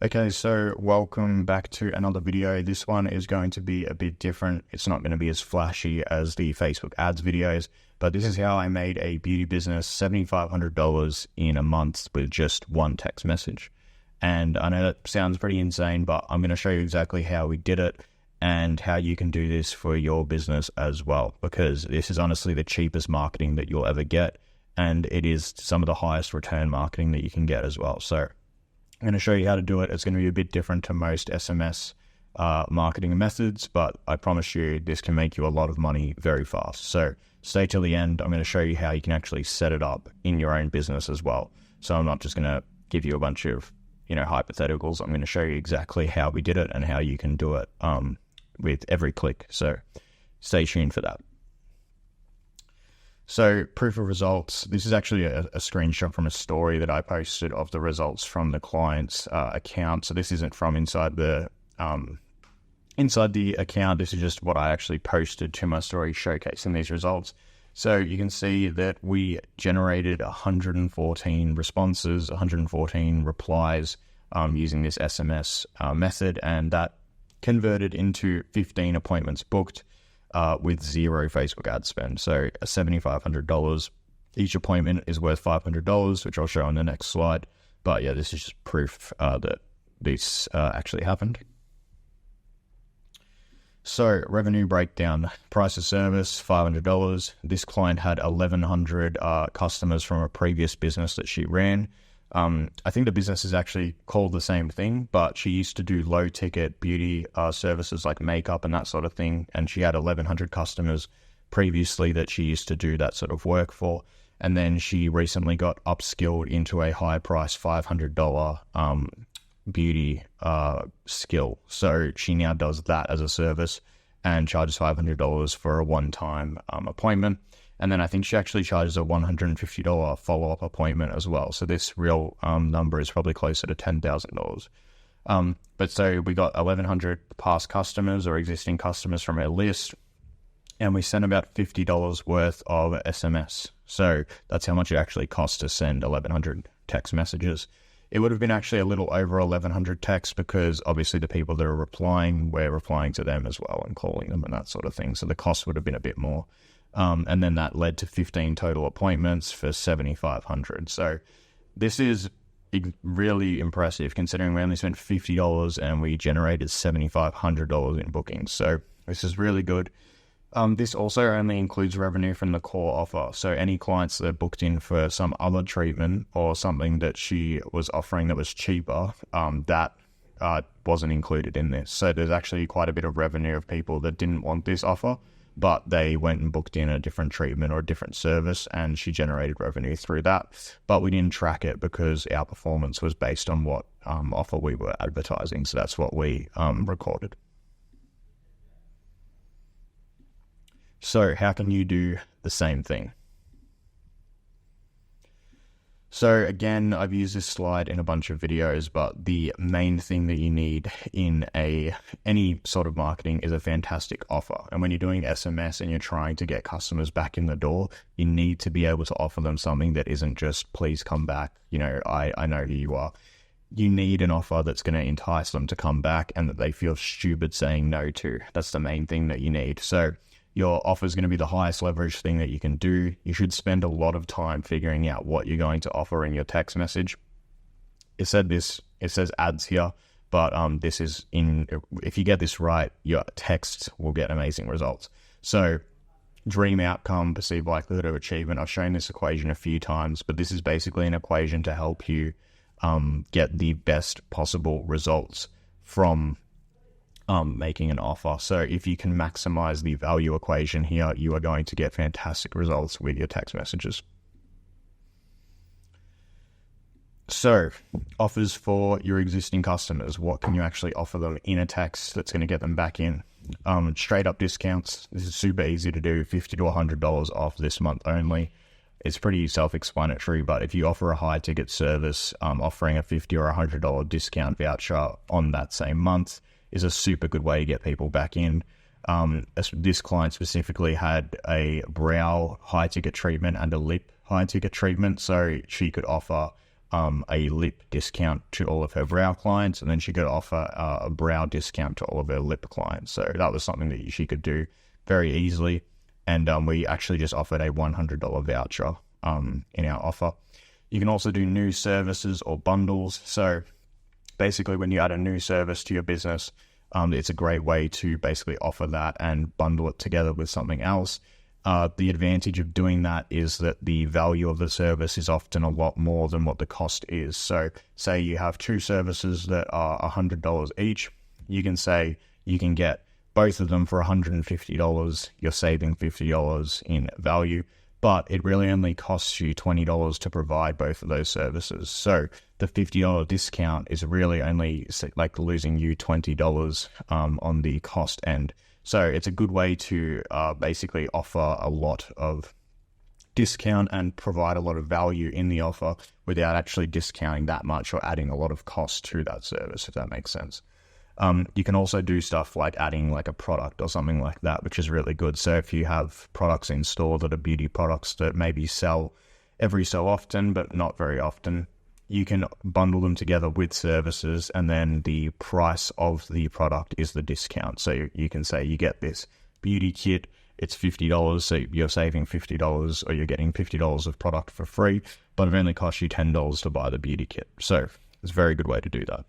Okay, so welcome back to another video. This one is going to be a bit different. It's not going to be as flashy as the Facebook ads videos, but this is how I made a beauty business $7,500 in a month with just one text message. And I know that sounds pretty insane, but I'm going to show you exactly how we did it and how you can do this for your business as well, because this is honestly the cheapest marketing that you'll ever get, and it is some of the highest return marketing that you can get as well. So I'm going to show you how to do it. It's going to be a bit different to most SMS marketing methods, but I promise you this can make you a lot of money very fast. So stay till the end. I'm going to show you how you can actually set it up in your own business as well. So I'm not just going to give you a bunch of, hypotheticals. I'm going to show you exactly how we did it and how you can do it with every click. So stay tuned for that. So proof of results, this is actually a screenshot from a story that I posted of the results from the client's account. So this isn't from inside the account. This is just what I actually posted to my story showcasing these results. So you can see that we generated 114 responses, 114 replies using this SMS method, and that converted into 15 appointments booked. With zero Facebook ad spend. So $7,500. Each appointment is worth $500, which I'll show on the next slide. But yeah, this is just proof that this actually happened. So revenue breakdown, price of service, $500. This client had 1,100 customers from a previous business that she ran. I think the business is actually called the same thing, but she used to do low ticket beauty services like makeup and that sort of thing. And she had 1,100 customers previously that she used to do that sort of work for. And then she recently got upskilled into a high price $500 beauty skill. So she now does that as a service and charges $500 for a one-time appointment. And then I think she actually charges a $150 follow-up appointment as well. So this real number is probably closer to $10,000. But so we got 1,100 past customers or existing customers from her list, and we sent about $50 worth of SMS. So that's how much it actually costs to send 1,100 text messages. It would have been actually a little over 1,100 texts because obviously the people that are replying, we're replying to them as well and calling them and that sort of thing. So the cost would have been a bit more. And then that led to 15 total appointments for $7,500. So this is really impressive considering we only spent $50 and we generated $7,500 in bookings. So this is really good. This also only includes revenue from the core offer. So any clients that are booked in for some other treatment or something that she was offering that was cheaper, that wasn't included in this. So there's actually quite a bit of revenue of people that didn't want this offer, but they went and booked in a different treatment or a different service, and she generated revenue through that. But we didn't track it because our performance was based on what offer we were advertising. So that's what we recorded. So how can you do the same thing? So again, I've used this slide in a bunch of videos, but the main thing that you need in any sort of marketing is a fantastic offer. And when you're doing SMS and you're trying to get customers back in the door, you need to be able to offer them something that isn't just, please come back, I know who you are. You need an offer that's going to entice them to come back and that they feel stupid saying no to. That's the main thing that you need. So your offer is going to be the highest leverage thing that you can do. You should spend a lot of time figuring out what you're going to offer in your text message. It says ads here, but if you get this right, your text will get amazing results. So dream outcome, perceived likelihood of achievement. I've shown this equation a few times, but this is basically an equation to help you get the best possible results from making an offer. So if you can maximize the value equation here, you are going to get fantastic results with your text messages. So offers for your existing customers, what can you actually offer them in a text that's going to get them back in? Straight up discounts. This is super easy to do, $50 to $100 off this month only. It's pretty self-explanatory, but if you offer a high ticket service, offering a $50 or $100 discount voucher on that same month is a super good way to get people back in. This client specifically had a brow high ticket treatment and a lip high ticket treatment, so she could offer a lip discount to all of her brow clients, and then she could offer a brow discount to all of her lip clients. So that was something that she could do very easily. And we actually just offered a $100 voucher in our offer. You can also do new services or bundles. So basically, when you add a new service to your business, it's a great way to basically offer that and bundle it together with something else. The advantage of doing that is that the value of the service is often a lot more than what the cost is. So say you have two services that are $100 each. You can say you can get both of them for $150. You're saving $50 in value, but it really only costs you $20 to provide both of those services. So the $50 discount is really only like losing you $20 on the cost end. So it's a good way to basically offer a lot of discount and provide a lot of value in the offer without actually discounting that much or adding a lot of cost to that service, if that makes sense. You can also do stuff like adding like a product or something like that, which is really good. So if you have products in store that are beauty products that maybe sell every so often, but not very often, you can bundle them together with services, and then the price of the product is the discount. So you can say you get this beauty kit, it's $50, so you're saving $50, or you're getting $50 of product for free, but it only costs you $10 to buy the beauty kit. So it's a very good way to do that.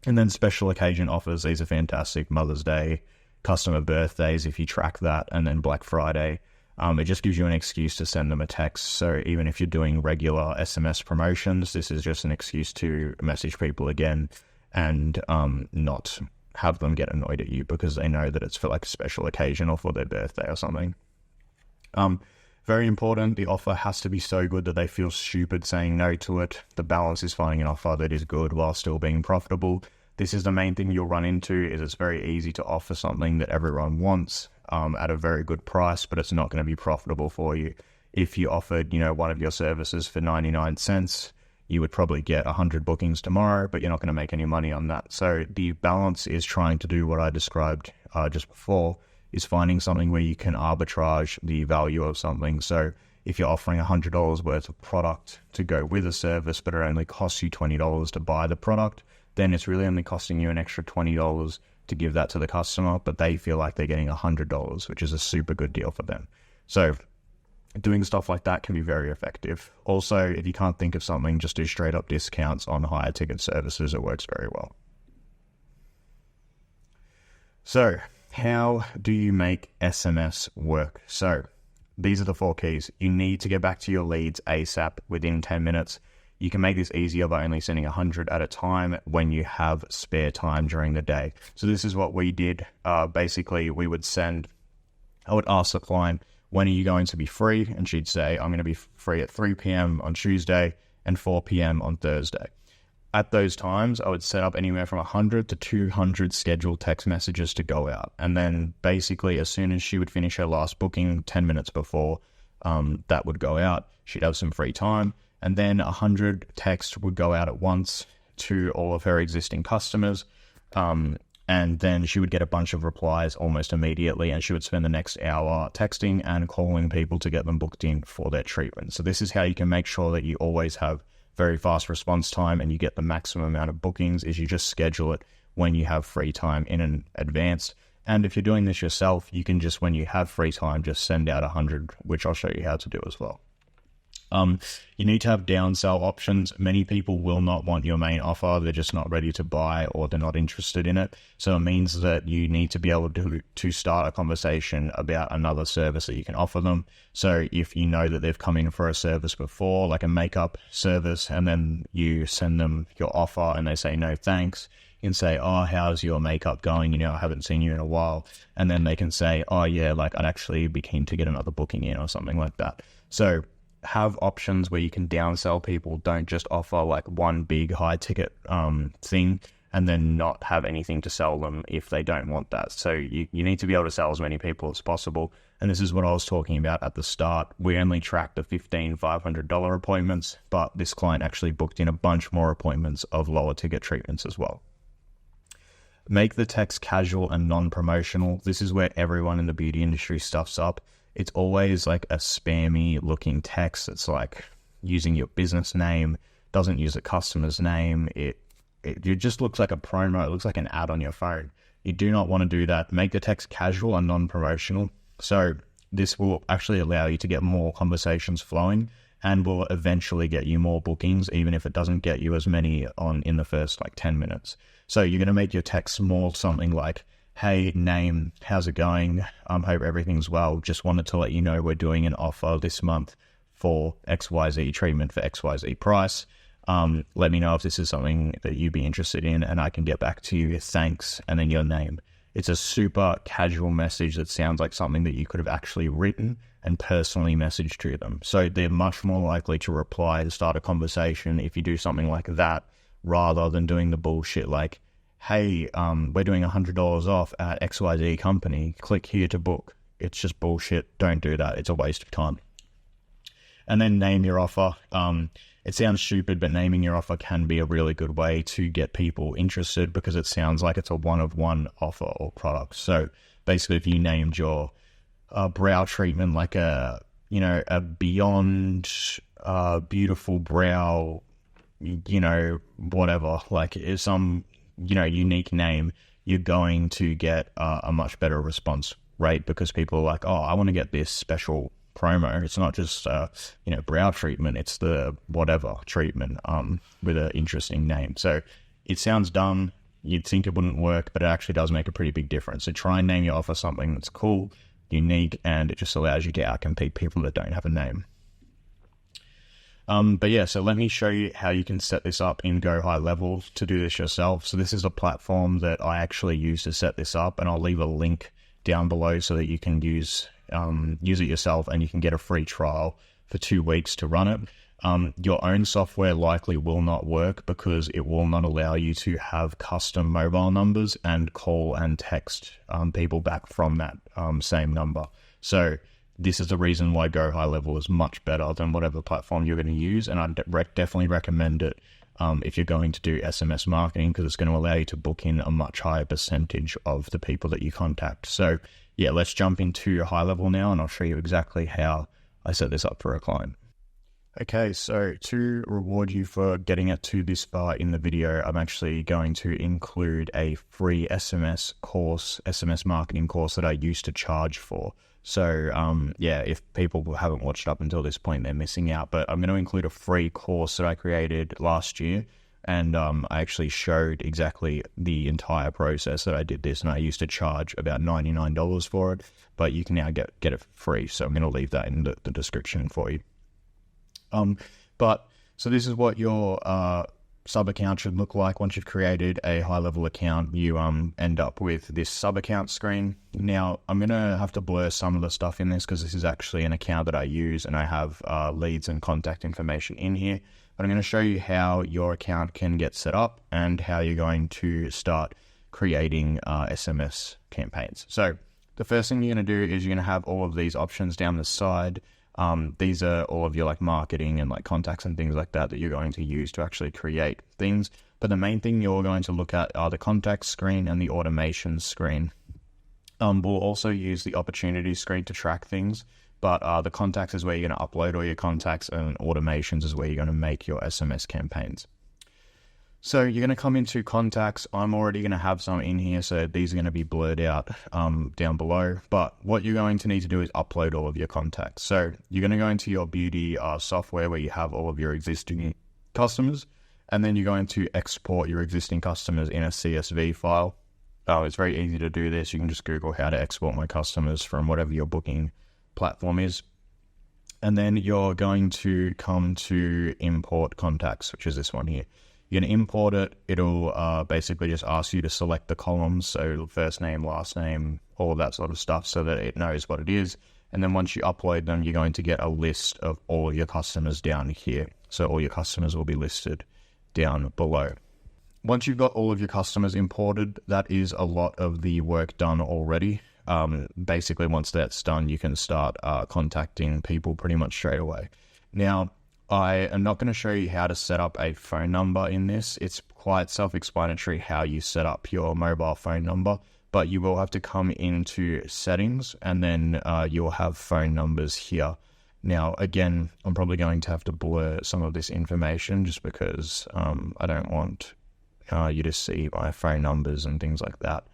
And then special occasion offers, these are fantastic. Mother's Day, customer birthdays, if you track that, and then Black Friday. It just gives you an excuse to send them a text. So even if you're doing regular SMS promotions, this is just an excuse to message people again and not have them get annoyed at you because they know that it's for like a special occasion or for their birthday or something. Very important, the offer has to be so good that they feel stupid saying no to it. The balance is finding an offer that is good while still being profitable. This is the main thing you'll run into, is it's very easy to offer something that everyone wants at a very good price, but it's not going to be profitable for you. If you offered, one of your services for 99 cents, you would probably get 100 bookings tomorrow, but you're not going to make any money on that. So the balance is trying to do what I described just before, is finding something where you can arbitrage the value of something. So if you're offering $100 worth of product to go with a service, but it only costs you $20 to buy the product, then it's really only costing you an extra $20 to give that to the customer, but they feel like they're getting $100, which is a super good deal for them. So doing stuff like that can be very effective. Also, if you can't think of something, just do straight up discounts on higher ticket services. It works very well. So how do you make SMS work? So these are the 4 keys. You need to get back to your leads ASAP within 10 minutes. You can make this easier by only sending 100 at a time when you have spare time during the day. So this is what we did. Basically, I would ask the client, when are you going to be free? And she'd say, I'm going to be free at 3 p.m. on Tuesday and 4 p.m. on Thursday. At those times, I would set up anywhere from 100 to 200 scheduled text messages to go out. And then basically, as soon as she would finish her last booking, 10 minutes before that would go out, she'd have some free time. And then 100 texts would go out at once to all of her existing customers. And then she would get a bunch of replies almost immediately, and she would spend the next hour texting and calling people to get them booked in for their treatment. So this is how you can make sure that you always have very fast response time and you get the maximum amount of bookings, is you just schedule it when you have free time in advance. And if you're doing this yourself, you can just, when you have free time, just send out 100, which I'll show you how to do as well. You need to have downsell options. Many people will not want your main offer. They're just not ready to buy, or they're not interested in it. So it means that you need to be able to start a conversation about another service that you can offer them. So if you know that they've come in for a service before, like a makeup service, and then you send them your offer and they say, no, thanks, you can say, oh, how's your makeup going? I haven't seen you in a while. And then they can say, oh yeah, like I'd actually be keen to get another booking in or something like that. So have options where you can downsell people. Don't just offer like one big high ticket thing and then not have anything to sell them if they don't want that. So you need to be able to sell as many people as possible. And this is what I was talking about at the start. We only tracked the 15 $500 appointments, but this client actually booked in a bunch more appointments of lower ticket treatments as well. Make the text casual and non-promotional. This is where everyone in the beauty industry stuffs up. It's always like a spammy looking text. It's like, using your business name, doesn't use a customer's name. It just looks like a promo. It looks like an ad on your phone. You do not want to do that. Make the text casual and non-promotional. So this will actually allow you to get more conversations flowing and will eventually get you more bookings, even if it doesn't get you as many in the first like 10 minutes. So you're going to make your text small, something like, hey, name, how's it going? Hope everything's well. Just wanted to let you know we're doing an offer this month for XYZ treatment for XYZ price. Let me know if this is something that you'd be interested in and I can get back to you. Thanks. And then your name. It's a super casual message that sounds like something that you could have actually written and personally messaged to them. So they're much more likely to reply and start a conversation if you do something like that, rather than doing the bullshit like, hey, we're doing $100 off at XYZ company. Click here to book. It's just bullshit. Don't do that. It's a waste of time. And then name your offer. It sounds stupid, but naming your offer can be a really good way to get people interested because it sounds like it's a one-of-one offer or product. So basically, if you named your brow treatment like a beyond beautiful brow, whatever, like it's some, unique name, you're going to get a much better response rate because people are like, oh, I want to get this special promo. It's not just brow treatment, it's the whatever treatment with an interesting name. So it sounds dumb, you'd think it wouldn't work, but it actually does make a pretty big difference. So try and name your offer something that's cool, unique, and it just allows you to outcompete people that don't have a name. But yeah, so let me show you how you can set this up in Go High Level to do this yourself. So this is a platform that I actually use to set this up, and I'll leave a link down below so that you can use it yourself and you can get a free trial for 2 weeks to run it. Your own software likely will not work because it will not allow you to have custom mobile numbers and call and text people back from that same number. So this is the reason why Go High Level is much better than whatever platform you're going to use, and I definitely recommend it if you're going to do SMS marketing, because it's going to allow you to book in a much higher percentage of the people that you contact. So yeah, let's jump into High Level now, and I'll show you exactly how I set this up for a client. Okay, so to reward you for getting it to this far in the video, I'm actually going to include a free SMS marketing course that I used to charge for. So yeah, if people haven't watched up until this point, they're missing out. But I'm going to include a free course that I created last year. And I actually showed exactly the entire process that I did this. And I used to charge about $99 for it. But you can now get it for free. So I'm going to leave that in the description for you. So this is what your sub account should look like. Once you've created a high level account, you end up with this sub account screen. Now I'm gonna have to blur some of the stuff in this because this is actually an account that I use and I have leads and contact information in here. But I'm going to show you how your account can get set up and how you're going to start creating SMS campaigns. So the first thing you're going to do is you're going to have all of these options down the side. These are all of your like marketing and like contacts and things like that you're going to use to actually create things. But the main thing you're going to look at are the contacts screen and the automation screen. We'll also use the opportunity screen to track things, but the contacts is where you're going to upload all your contacts, and automations is where you're going to make your SMS campaigns. So you're going to come into contacts. I'm already going to have some in here, so these are going to be blurred out down below. But what you're going to need to do is upload all of your contacts. So you're going to go into your beauty software where you have all of your existing customers, and then you're going to export your existing customers in a CSV file. It's very easy to do this. You can just Google how to export my customers from whatever your booking platform is. And then you're going to come to import contacts, which is this one here. You're going to import it. It'll basically just ask you to select the columns, so first name, last name, all of that sort of stuff, so that it knows what it is. And then once you upload them, you're going to get a list of all of your customers down here. So all your customers will be listed down below. Once you've got all of your customers imported, that is a lot of the work done already. Basically, once that's done, you can start contacting people pretty much straight away. Now, I am not going to show you how to set up a phone number in this. It's quite self-explanatory how you set up your mobile phone number, but you will have to come into settings, and then you'll have phone numbers here. Now, again, I'm probably going to have to blur some of this information just because I don't want you to see my phone numbers and things like that.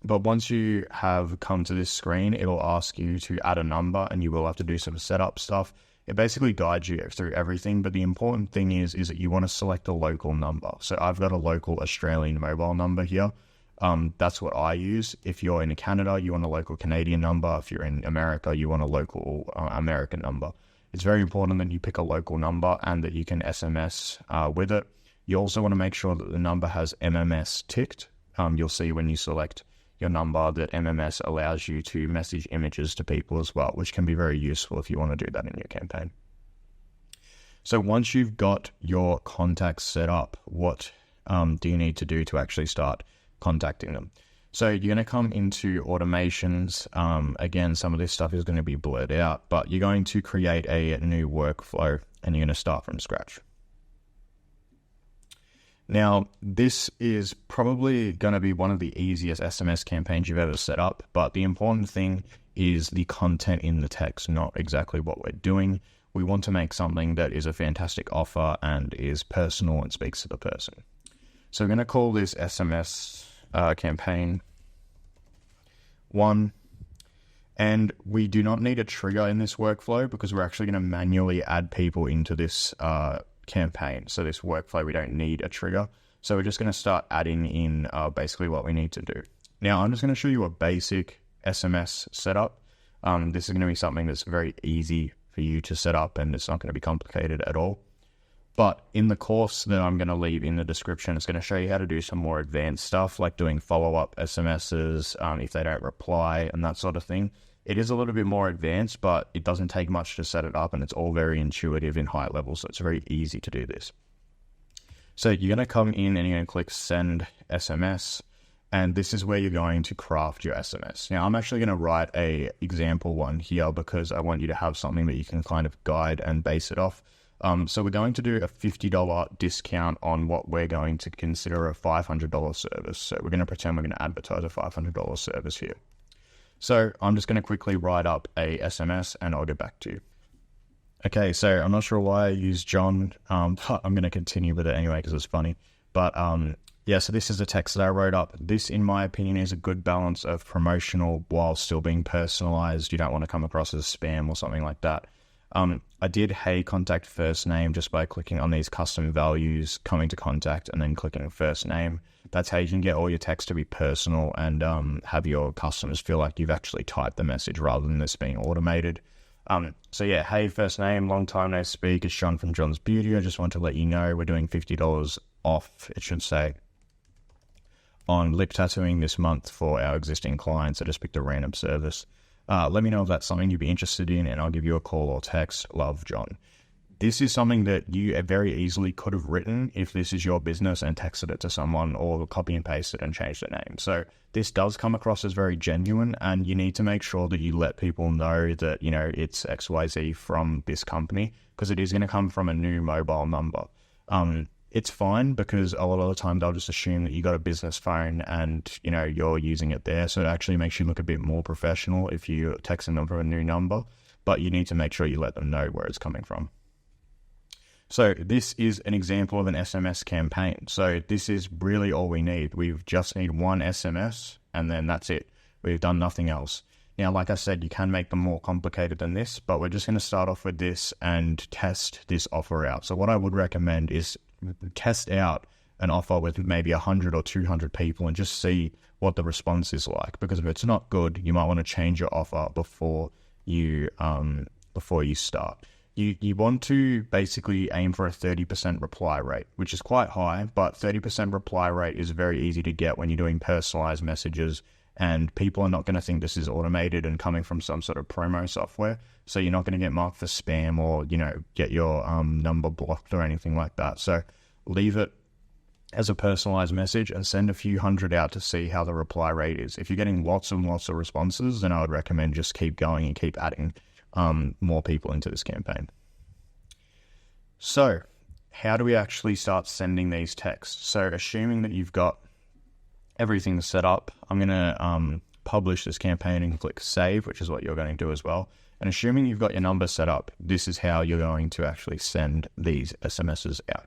But once you have come to this screen, it'll ask you to add a number and you will have to do some setup stuff. It basically guides you through everything, but the important thing is that you want to select a local number. So I've got a local Australian mobile number here. That's what I use. If you're in Canada, you want a local Canadian number. If you're in America, you want a local American number. It's very important that you pick a local number and that you can SMS with it. You also want to make sure that the number has MMS ticked. You'll see when you select your number that MMS allows you to message images to people as well, which can be very useful if you want to do that in your campaign. So once you've got your contacts set up, what do you need to do to actually start contacting them? So you're going to come into automations. Again, some of this stuff is going to be blurred out, but you're going to create a new workflow and you're going to start from scratch. Now, this is probably going to be one of the easiest SMS campaigns you've ever set up, but the important thing is the content in the text, not exactly what we're doing. We want to make something that is a fantastic offer and is personal and speaks to the person. So we're going to call this SMS campaign 1. And we do not need a trigger in this workflow because we're actually going to manually add people into this campaign. So this workflow, we don't need a trigger. So we're just going to start adding in basically what we need to do. Now, I'm just going to show you a basic SMS setup. This is going to be something that's very easy for you to set up and it's not going to be complicated at all. But in the course that I'm going to leave in the description, it's going to show you how to do some more advanced stuff like doing follow-up SMSs if they don't reply and that sort of thing. It is a little bit more advanced, but it doesn't take much to set it up and it's all very intuitive in high level, so it's very easy to do this. So you're going to come in and you're going to click Send SMS, and this is where you're going to craft your SMS. Now, I'm actually going to write a example one here because I want you to have something that you can kind of guide and base it off. So we're going to do a $50 discount on what we're going to consider a $500 service. So we're going to pretend we're going to advertise a $500 service here. So I'm just going to quickly write up a SMS and I'll get back to you. Okay, so I'm not sure why I used John, but I'm going to continue with it anyway because it's funny. But yeah, so this is the text that I wrote up. This, in my opinion, is a good balance of promotional while still being personalized. You don't want to come across as spam or something like that. I did hey contact first name just by clicking on these custom values, coming to contact and then clicking first name. That's how you can get all your text to be personal and have your customers feel like you've actually typed the message rather than this being automated. So yeah, hey, first name, long time no speak. It's John from John's Beauty. I just want to let you know we're doing $50 off, it should say, on lip tattooing this month for our existing clients. I just picked a random service. Let me know if that's something you'd be interested in and I'll give you a call or text. Love, John. This is something that you very easily could have written if this is your business and texted it to someone or copy and paste it and change the name. So this does come across as very genuine and you need to make sure that you let people know that, you know, it's XYZ from this company because it is going to come from a new mobile number. It's fine because a lot of the time they'll just assume that you got a business phone and, you know, you're using it there. So it actually makes you look a bit more professional if you're texting them from a new number, but you need to make sure you let them know where it's coming from. So this is an example of an SMS campaign. So this is really all we need. We just need one SMS and then that's it. We've done nothing else. Now, like I said, you can make them more complicated than this, but we're just going to start off with this and test this offer out. So what I would recommend is test out an offer with maybe 100 or 200 people and just see what the response is like. Because if it's not good, you might want to change your offer before you start. You want to basically aim for a 30% reply rate, which is quite high, but 30% reply rate is very easy to get when you're doing personalized messages and people are not going to think this is automated and coming from some sort of promo software. So you're not going to get marked for spam or, you know, get your number blocked or anything like that. So leave it as a personalized message and send a few hundred out to see how the reply rate is. If you're getting lots and lots of responses, then I would recommend just keep going and keep adding more people into this campaign. So how do we actually start sending these texts? So assuming that you've got everything set up, I'm going to publish this campaign and click save, which is what you're going to do as well. And assuming you've got your number set up, this is how you're going to actually send these SMSs out.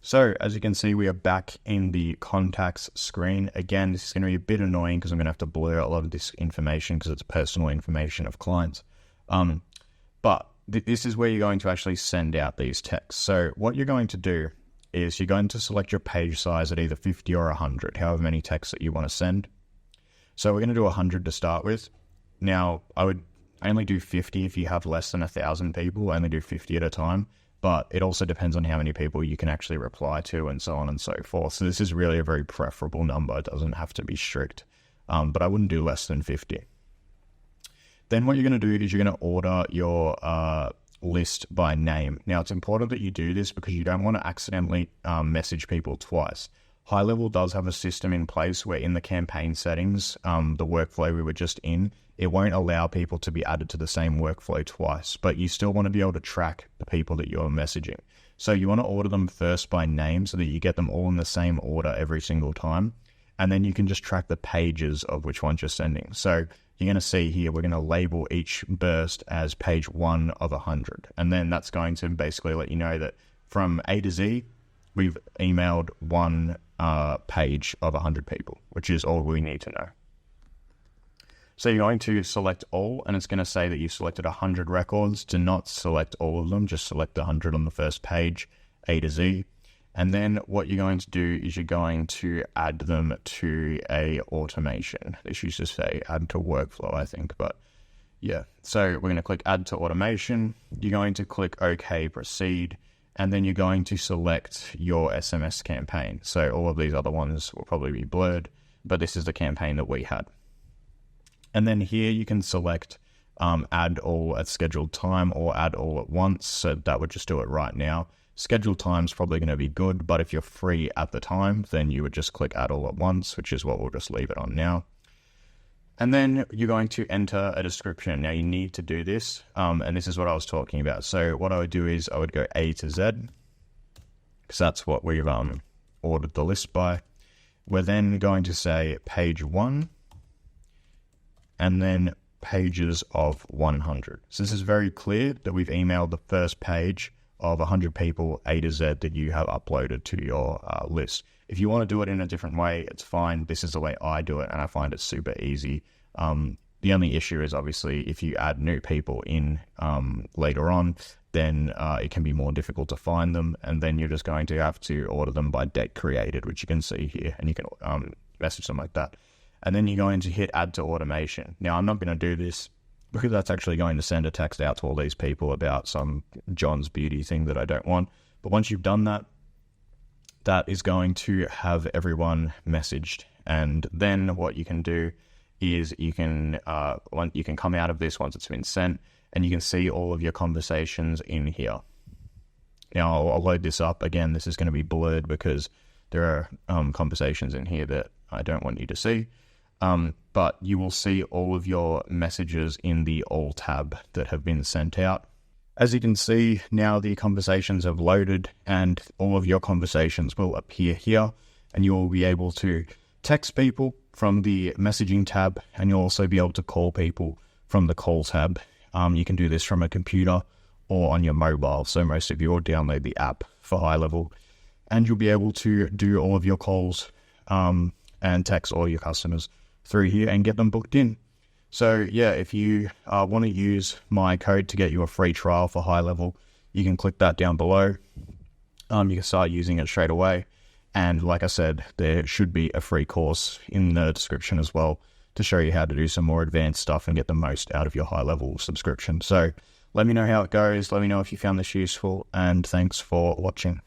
So as you can see, we are back in the contacts screen. Again, this is going to be a bit annoying because I'm going to have to blur a lot of this information because it's personal information of clients. But this is where you're going to actually send out these texts. So what you're going to do is you're going to select your page size at either 50 or 100, however many texts that you want to send. So we're going to do 100 to start with. Now, I would only do 50 if you have less than 1,000 people, only do 50 at a time. But it also depends on how many people you can actually reply to and so on and so forth. So this is really a very preferable number. It doesn't have to be strict, but I wouldn't do less than 50. Then what you're going to do is you're going to order your list by name. Now, it's important that you do this because you don't want to accidentally message people twice. High Level does have a system in place where in the campaign settings, the workflow we were just in, it won't allow people to be added to the same workflow twice, but you still want to be able to track the people that you're messaging. So you want to order them first by name so that you get them all in the same order every single time. And then you can just track the pages of which ones you're sending. So you're going to see here, we're going to label each burst as page 1 of 100. And then that's going to basically let you know that from A to Z, we've emailed one page of 100 people, which is all we need to know. So you're going to select all, and it's going to say that you've selected 100 records. Do not select all of them, just select 100 on the first page, A to Z. And then what you're going to do is you're going to add them to a automation. This used to say add to workflow, I think, but yeah. So we're going to click add to automation. You're going to click OK, proceed. And then you're going to select your SMS campaign. So all of these other ones will probably be blurred, but this is the campaign that we had. And then here you can select add all at scheduled time or add all at once. So that would just do it right now. Scheduled time is probably going to be good, but if you're free at the time, then you would just click add all at once, which is what we'll just leave it on now. And then you're going to enter a description. Now you need to do this, and this is what I was talking about. So what I would do is I would go A to Z, because that's what we've ordered the list by. We're then going to say page 1, and then pages of 100. So this is very clear that we've emailed the first page of 100 people, A to Z, that you have uploaded to your list. If you want to do it in a different way, it's fine. This is the way I do it, and I find it super easy. The only issue is obviously if you add new people in later on, then it can be more difficult to find them, and then you're just going to have to order them by date created, which you can see here, and you can message them like that. And then you're going to hit add to automation. Now, I'm not going to do this because that's actually going to send a text out to all these people about some John's Beauty thing that I don't want. But once you've done that, that is going to have everyone messaged. And then what you can do is you can come out of this once it's been sent, and you can see all of your conversations in here. Now, I'll load this up. Again, this is going to be blurred because there are conversations in here that I don't want you to see. But you will see all of your messages in the All tab that have been sent out. As you can see, now the conversations have loaded and all of your conversations will appear here, and you will be able to text people from the messaging tab, and you'll also be able to call people from the call tab. You can do this from a computer or on your mobile, so most of you will download the app for High Level, and you'll be able to do all of your calls and text all your customers through here and get them booked in. So yeah, if you want to use my code to get you a free trial for High Level, you can click that down below. You can start using it straight away. And like I said, there should be a free course in the description as well to show you how to do some more advanced stuff and get the most out of your High Level subscription. So let me know how it goes. Let me know if you found this useful, and thanks for watching.